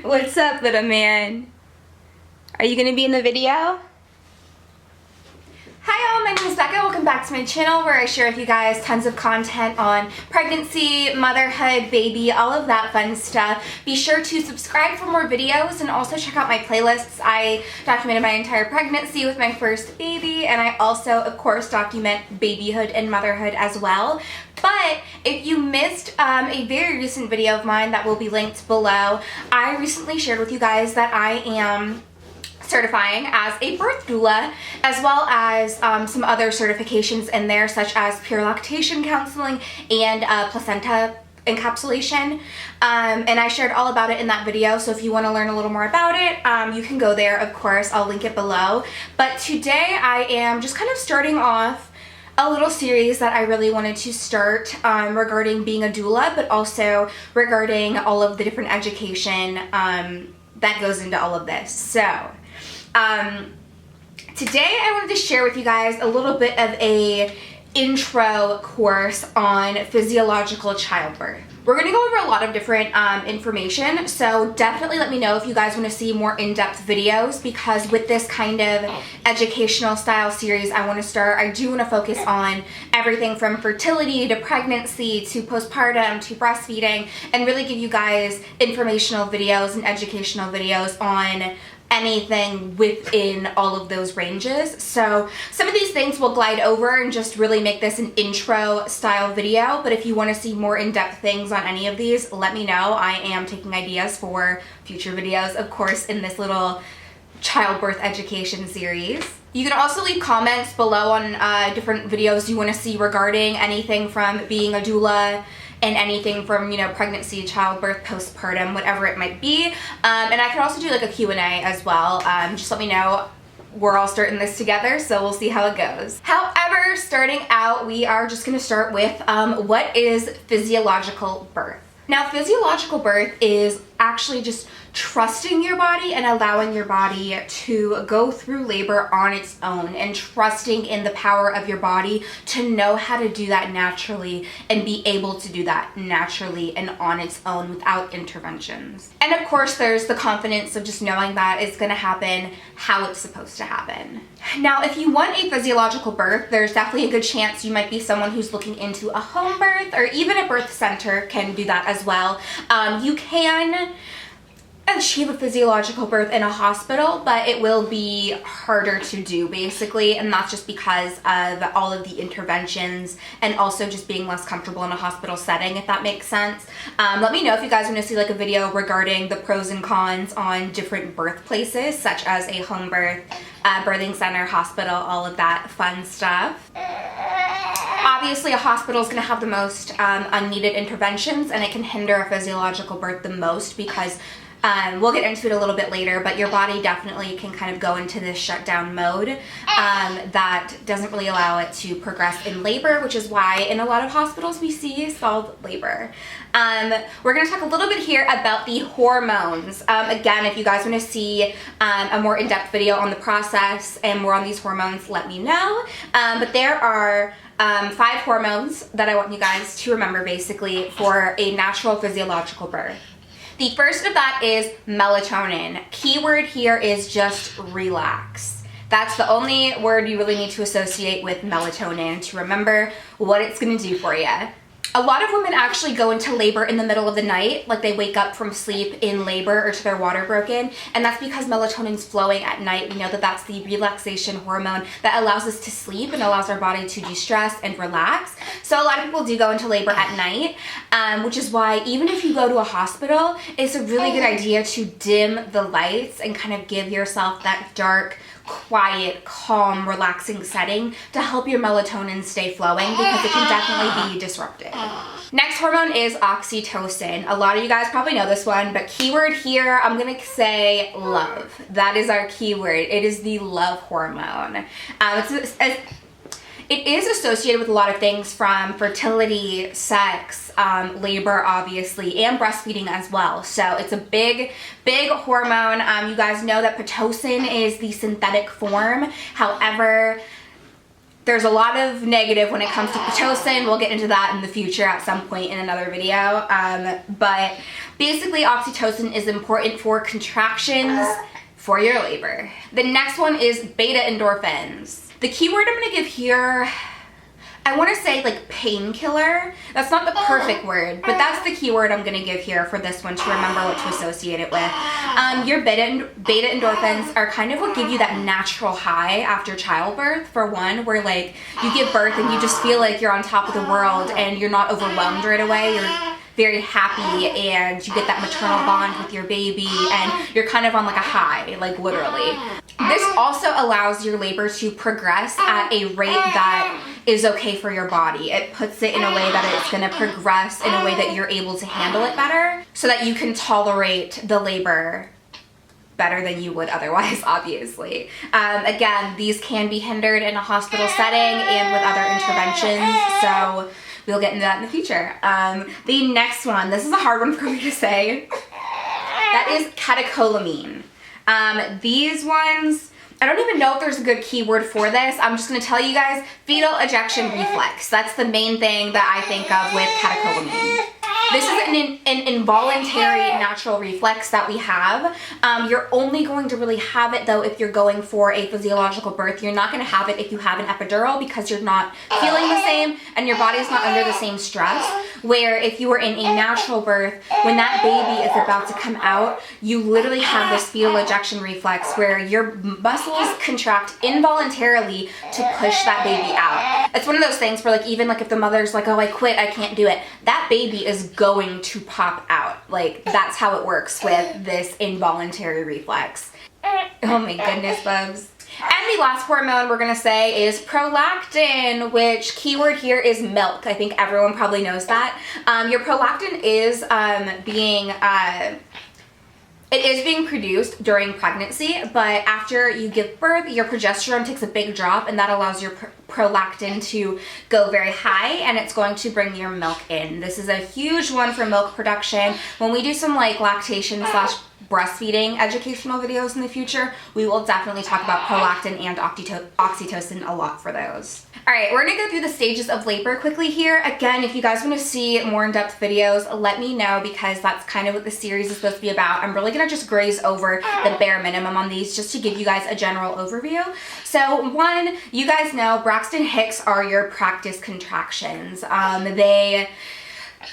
What's up, little man? Are you gonna be in the video? Hi all, my name is Becca. Welcome back to my channel where I share with you guys tons of content on pregnancy, motherhood, baby, all of that fun stuff. Be sure to subscribe for more videos and also check out my playlists. I documented my entire pregnancy with my first baby, and I also, of course, document babyhood and motherhood as well. But if you missed a very recent video of mine that will be linked below, I recently shared with you guys that I am certifying as a birth doula, as well as some other certifications in there, such as pure lactation counseling and placenta encapsulation. And I shared all about it in that video, so if you want to learn a little more about it, you can go there, of course. I'll link it below. But today I am just kind of starting off a little series that I really wanted to start regarding being a doula, but also regarding all of the different education that goes into all of this. So today I wanted to share with you guys a little bit of a intro course on physiological childbirth. We're going to go over a lot of different information, so definitely let me know if you guys want to see more in-depth videos, because with this kind of educational style series I do want to focus on everything from fertility to pregnancy to postpartum to breastfeeding, and really give you guys informational videos and educational videos on anything within all of those ranges. So some of these things will glide over and just really make this an intro style video, but if you want to see more in-depth things on any of these, let me know. I am taking ideas for future videos, of course, in this little childbirth education series. You can also leave comments below on different videos you want to see regarding anything from being a doula and anything from, you know, pregnancy, childbirth, postpartum, whatever it might be. And I could also do like a Q&A as well. Just let me know. We're all starting this together, so we'll see how it goes. However, starting out, we are just going to start with what is physiological birth. Now, physiological birth is actually just trusting your body and allowing your body to go through labor on its own, and trusting in the power of your body to know how to do that naturally and be able to do that naturally and on its own without interventions. And of course, there's the confidence of just knowing that it's going to happen how it's supposed to happen. Now, if you want a physiological birth, there's definitely a good chance you might be someone who's looking into a home birth, or even a birth center can do that as well. You can achieve a physiological birth in a hospital, but it will be harder to do, basically, and that's just because of all of the interventions and also just being less comfortable in a hospital setting, if that makes sense. Let me know if you guys want to see like a video regarding the pros and cons on different birth places, such as a home birth, birthing center, hospital, all of that fun stuff. Obviously, a hospital is going to have the most unneeded interventions, and it can hinder a physiological birth the most because we'll get into it a little bit later, but your body definitely can kind of go into this shutdown mode that doesn't really allow it to progress in labor, which is why in a lot of hospitals we see stalled labor. We're going to talk a little bit here about the hormones. Again, if you guys want to see a more in-depth video on the process and more on these hormones, let me know. But there are 5 hormones that I want you guys to remember, basically, for a natural physiological birth. The first of that is melatonin. Keyword here is just relax. That's the only word you really need to associate with melatonin to remember what it's going to do for you. A lot of women actually go into labor in the middle of the night, like they wake up from sleep in labor or to their water broken, and that's because melatonin's flowing at night. We know that that's the relaxation hormone that allows us to sleep and allows our body to de-stress and relax. So a lot of people do go into labor at night, which is why even if you go to a hospital, it's a really good idea to dim the lights and kind of give yourself that dark, quiet, calm, relaxing setting to help your melatonin stay flowing, because it can definitely be disrupted. Next hormone is oxytocin. A lot of you guys probably know this one, but keyword here, I'm gonna say love. That is our keyword. It is the love hormone. It is associated with a lot of things from fertility, sex, labor, obviously, and breastfeeding as well. So it's a big, big hormone. You guys know that Pitocin is the synthetic form. However, There's a lot of negative when it comes to Pitocin. We'll get into that in the future at some point in another video. But basically, Oxytocin is important for contractions for your labor. The next one is beta endorphins. The keyword I'm gonna give here, I wanna say like painkiller. That's not the perfect word, but that's the keyword I'm gonna give here for this one to remember what to associate it with. Your beta endorphins are kind of what give you that natural high after childbirth, for one, where like you give birth and you just feel like you're on top of the world and you're not overwhelmed right away. You're very happy and you get that maternal bond with your baby and you're kind of on like a high, like literally. This also allows your labor to progress at a rate that is okay for your body. It puts it in a way that it's gonna progress in a way that you're able to handle it better so that you can tolerate the labor better than you would otherwise, obviously. Again, these can be hindered in a hospital setting and with other interventions, so we'll get into that in the future. The next one, this is a hard one for me to say. That is datacholamine. These ones, I don't even know if there's a good keyword for this. I'm just gonna tell you guys, fetal ejection reflex. That's the main thing that I think of with datacholamine. This is an involuntary natural reflex that we have. You're only going to really have it though if you're going for a physiological birth. You're not going to have it if you have an epidural because you're not feeling the same and your body's not under the same stress. Where if you were in a natural birth, when that baby is about to come out, you literally have this fetal ejection reflex where your muscles contract involuntarily to push that baby out. It's one of those things where like even like if the mother's like, oh I quit, I can't do it, that baby is going to pop out. Like that's how it works with this involuntary reflex. Oh my goodness, Bubs. And the last hormone we're gonna say is prolactin, which keyword here is milk. I think everyone probably knows that. Your prolactin is being produced during pregnancy, but after you give birth, your progesterone takes a big drop and that allows your prolactin to go very high and it's going to bring your milk in. This is a huge one for milk production. When we do some like lactation / breastfeeding educational videos in the future, we will definitely talk about prolactin and oxytocin a lot for those. All right, we're gonna go through the stages of labor quickly here. Again, if you guys wanna see more in-depth videos, let me know because that's kind of what the series is supposed to be about. I'm really gonna just graze over the bare minimum on these just to give you guys a general overview. So one, you guys know Braxton Hicks are your practice contractions.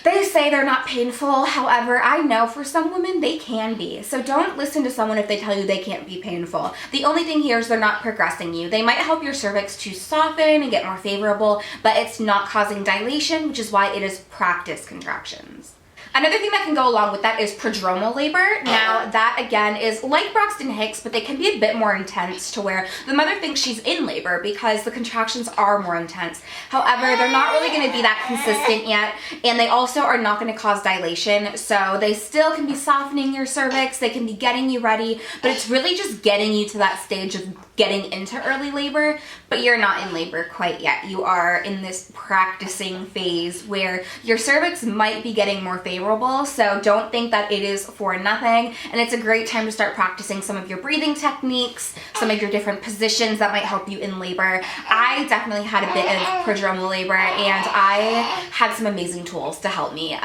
They say they're not painful. However, I know for some women they can be. So don't listen to someone if they tell you they can't be painful. The only thing here is they're not progressing you. They might help your cervix to soften and get more favorable, but it's not causing dilation, which is why it is practice contractions. Another thing that can go along with that is prodromal labor. Now that again is like Braxton Hicks, but they can be a bit more intense to where the mother thinks she's in labor because the contractions are more intense. However, they're not really gonna be that consistent yet, and they also are not gonna cause dilation, so they still can be softening your cervix, they can be getting you ready, but it's really just getting you to that stage of getting into early labor, but you're not in labor quite yet. You are in this practicing phase where your cervix might be getting more favorable, so don't think that it is for nothing, and it's a great time to start practicing some of your breathing techniques, some of your different positions that might help you in labor. I definitely had a bit of prodromal labor, and I had some amazing tools to help me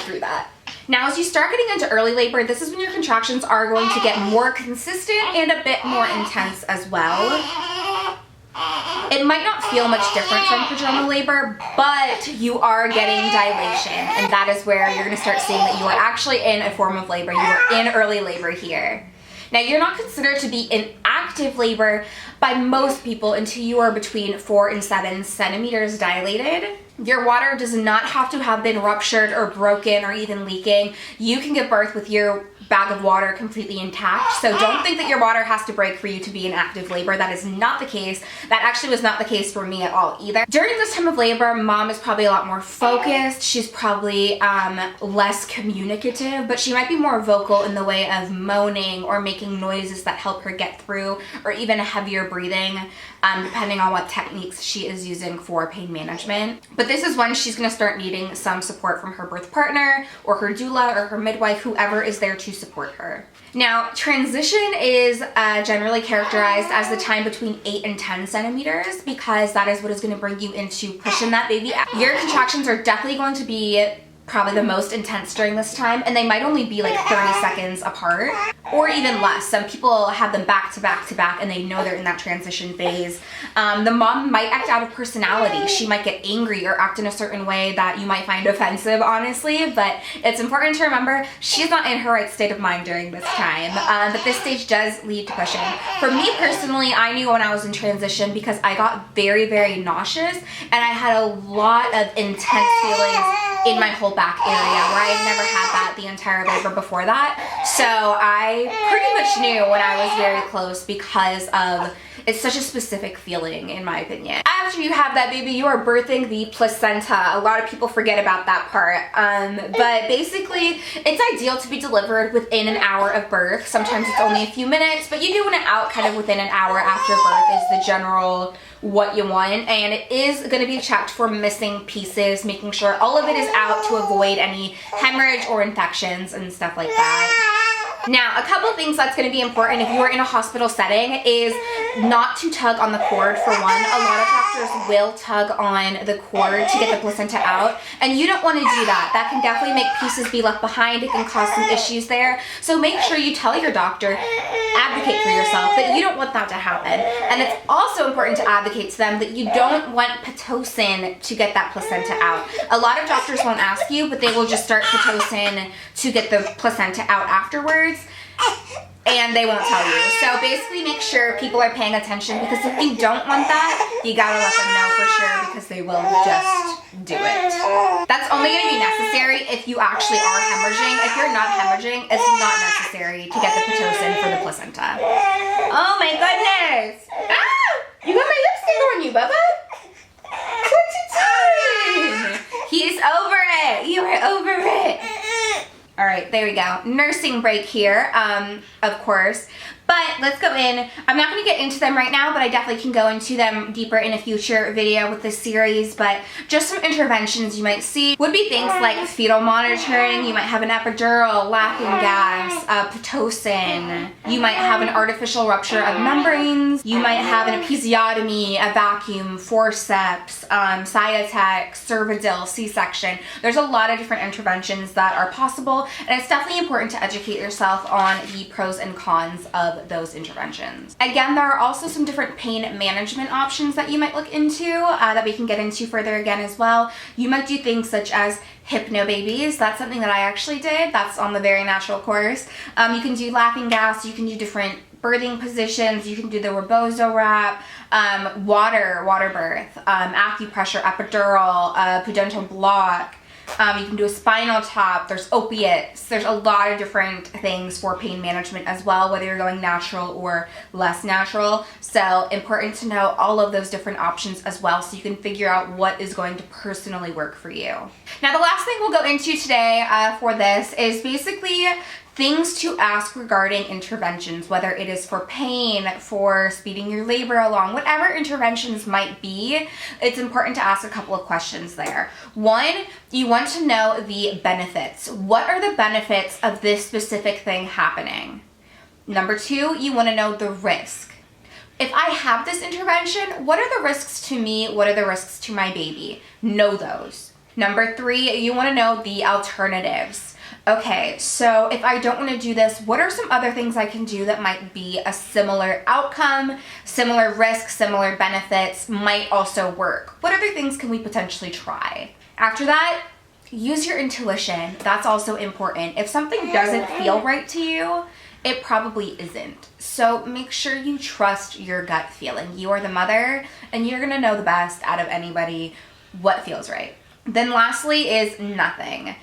through that. Now, as you start getting into early labor, this is when your contractions are going to get more consistent and a bit more intense as well. It might not feel much different from prodromal labor, but you are getting dilation, and that is where you're going to start seeing that you are actually in a form of labor. You are in early labor here. Now, you're not considered to be in active labor by most people until you are between 4 and 7 centimeters dilated. Your water does not have to have been ruptured or broken or even leaking. You can give birth with your bag of water completely intact. So don't think that your water has to break for you to be in active labor. That is not the case. That actually was not the case for me at all either. During this time of labor, mom is probably a lot more focused. She's probably less communicative, but she might be more vocal in the way of moaning or making noises that help her get through, or even heavier breathing, depending on what techniques she is using for pain management. But this is when she's gonna start needing some support from her birth partner or her doula or her midwife, whoever is there to support her. Now, transition is generally characterized as the time between 8 and 10 centimeters because that is what is going to bring you into pushing that baby out. Your contractions are definitely going to be probably the most intense during this time, and they might only be like 30 seconds apart or even less. Some people have them back to back to back and they know they're in that transition phase. The mom might act out of personality. She might get angry or act in a certain way that you might find offensive, honestly, but it's important to remember she's not in her right state of mind during this time. But this stage does lead to pushing. For me personally, I knew when I was in transition because I got very, very nauseous and I had a lot of intense feelings in my whole back area where I had never had that the entire labor before that. So I pretty much knew when I was very close because of it's such a specific feeling in my opinion. After you have that baby, you are birthing the placenta. A lot of people forget about that part. But basically, it's ideal to be delivered within an hour of birth. Sometimes it's only a few minutes, but you do want it out kind of within an hour after birth is the general what you want, and it is going to be checked for missing pieces, making sure all of it is out to avoid any hemorrhage or infections and stuff like that. Now, a couple things that's going to be important if you are in a hospital setting is not to tug on the cord for one. A lot of doctors will tug on the cord to get the placenta out, and you don't want to do that. That can definitely make pieces be left behind. It can cause some issues there. So make sure you tell your doctor, advocate for yourself that you don't want that to happen. And it's also important to advocate to them that you don't want Pitocin to get that placenta out. A lot of doctors won't ask you, but they will just start Pitocin to get the placenta out afterwards, and they won't tell you. So basically make sure people are paying attention, because if you don't want that, you gotta let them know for sure, because they will just do it. That's only gonna be necessary if you actually are hemorrhaging. If you're not hemorrhaging, it's not necessary to get the Pitocin for the placenta. Oh my goodness! Ah! You got my lipstick on you, Bubba! What's it doing? He's over it! You are over it! All right, there we go. Nursing break here, of course. But let's go in. I'm not going to get into them right now, but I definitely can go into them deeper in a future video with this series. But just some interventions you might see would be things like fetal monitoring. You might have an epidural, laughing gas, Pitocin. You might have an artificial rupture of membranes. You might have an episiotomy, a vacuum, forceps, Cytotec, Cervidil, C-section. There's a lot of different interventions that are possible, and it's definitely important to educate yourself on the pros and cons of those interventions. Again, there are also some different pain management options that you might look into that we can get into further again as well. You might do things such as hypnobabies. That's something that I actually did. That's on the Very Natural course. You can do laughing gas. You can do different birthing positions. You can do the rebozo wrap, water birth, acupressure, epidural, pudendal block. You can do a spinal tap, there's opiates, there's a lot of different things for pain management as well, whether you're going natural or less natural. So important to know all of those different options as well, so you can figure out what is going to personally work for you. Now, the last thing we'll go into today for this is basically things to ask regarding interventions, whether it is for pain, for speeding your labor along, whatever interventions might be. It's important to ask a couple of questions there. One, you want to know the benefits. What are the benefits of this specific thing happening? Number two, you want to know the risk. If I have this intervention, what are the risks to me? What are the risks to my baby? Know those. Number three, you want to know the alternatives. Okay, so if I don't want to do this, what are some other things I can do that might be a similar outcome, similar risk, similar benefits, might also work? What other things can we potentially try? After that, use your intuition. That's also important. If something doesn't feel right to you, it probably isn't. So make sure you trust your gut feeling. You are the mother, and you're gonna know the best out of anybody what feels right. Then lastly is nothing.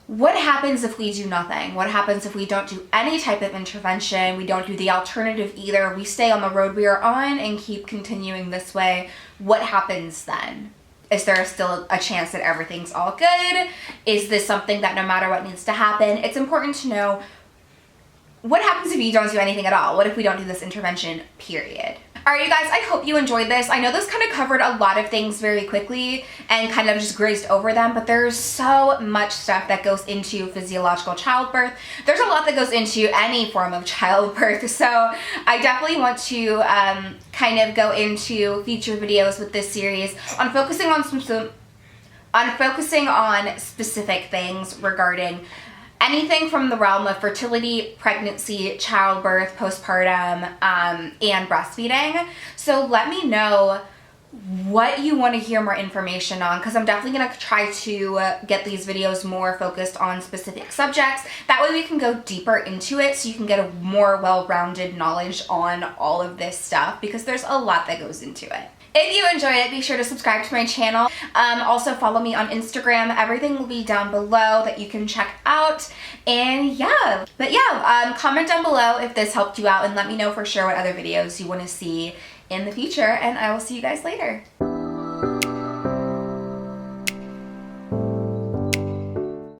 What happens if we do nothing? What happens if we don't do any type of intervention? We don't do the alternative either. We stay on the road we are on and keep continuing this way. What happens then? Is there still a chance that everything's all good? Is this something that no matter what needs to happen? It's important to know what happens if you don't do anything at all. What if we don't do this intervention, period? Alright, you guys, I hope you enjoyed this. I know this kind of covered a lot of things very quickly and kind of just grazed over them, but there's so much stuff that goes into physiological childbirth. There's a lot that goes into any form of childbirth, so I definitely want to kind of go into future videos with this series on focusing on specific things regarding anything from the realm of fertility, pregnancy, childbirth, postpartum, and breastfeeding. So let me know what you want to hear more information on, because I'm definitely going to try to get these videos more focused on specific subjects. That way we can go deeper into it so you can get a more well-rounded knowledge on all of this stuff, because there's a lot that goes into it. If you enjoyed it, be sure to subscribe to my channel. Also follow me on Instagram. Everything will be down below that you can check out. And yeah, but yeah, comment down below if this helped you out and let me know for sure what other videos you want to see in the future, and I will see you guys later.